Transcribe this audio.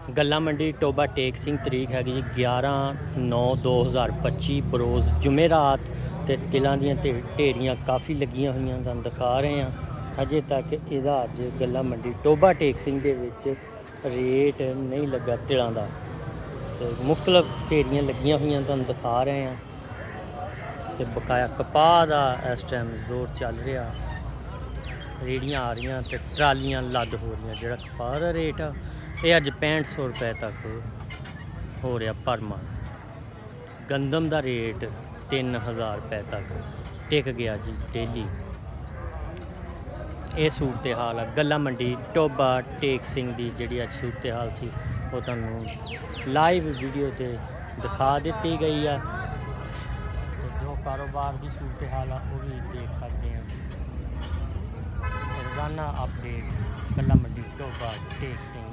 ਗੱਲਾ ਮੰਡੀ ਟੋਬਾ ਟੇਕ ਸਿੰਘ ਤਰੀਕ ਹੈਗੀ ਜੀ 11/9/2025 ਬਰੋਜ਼ ਜੁਮੇਰਾਤ ਤੇ ਤਿਲਾਂ ਦੀਆਂ ਢੇਰੀਆਂ ਕਾਫੀ ਲੱਗੀਆਂ ਹੋਈਆਂ ਤੁਹਾਨੂੰ ਦਿਖਾ ਰਹੇ ਹਾਂ। ਅਜੇ ਤੱਕ ਇਹਦਾ ਅੱਜ ਗੱਲਾ ਮੰਡੀ ਟੋਬਾ ਟੇਕ ਸਿੰਘ ਦੇ ਵਿੱਚ ਰੇਟ ਨਹੀਂ ਲੱਗਾ ਤਿਲਾਂ ਦਾ ਤੇ ਮੁਖਤਲਫ ਢੇਰੀਆਂ ਲੱਗੀਆਂ ਹੋਈਆਂ ਤੁਹਾਨੂੰ ਦਿਖਾ ਰਹੇ ਹਾਂ। ਤੇ ਬਕਾਇਆ ਕਪਾਹ ਦਾ ਇਸ ਟਾਈਮ ਜ਼ੋਰ ਚੱਲ ਰਿਹਾ, ਰੇੜੀਆਂ ਆ ਰਹੀਆਂ ਤੇ ਟਰਾਲੀਆਂ ਲੱਦ ਹੋ ਰਹੀਆਂ। ਜਿਹੜਾ ਕਪਾਹ ਦਾ ਰੇਟ ਆ ਇਹ ਅੱਜ 6500 ਰੁਪਏ ਤੱਕ ਹੋ ਰਿਹਾ ਪਰ ਮਣ। ਗੰਦਮ ਦਾ ਰੇਟ 3000 ਰੁਪਏ ਤੱਕ ਟਿਕ ਗਿਆ ਜੀ ਡੇਲੀ। ਇਹ ਸੂਰਤ ਹਾਲ ਆ ਗੱਲਾ ਮੰਡੀ ਟੋਬਾ ਟੇਕ ਸਿੰਘ ਦੀ। ਜਿਹੜੀ ਅੱਜ ਸੂਰਤ ਹਾਲ ਸੀ ਉਹ ਤੁਹਾਨੂੰ ਲਾਈਵ ਵੀਡੀਓ ਤੇ ਦਿਖਾ ਦਿੱਤੀ ਗਈ ਆ ਤੇ ਜੋ ਕਾਰੋਬਾਰ ਦੀ ਸੂਰਤ ਹਾਲ ਆ ਉਹ ਵੀ ਦੇਖ ਸਕਦੇ ਆ। ਰੋਜ਼ਾਨਾ ਅਪਡੇਟ ਗੱਲਾ ਮੰਡੀ ਟੋਬਾ ਟੇਕ ਸਿੰਘ।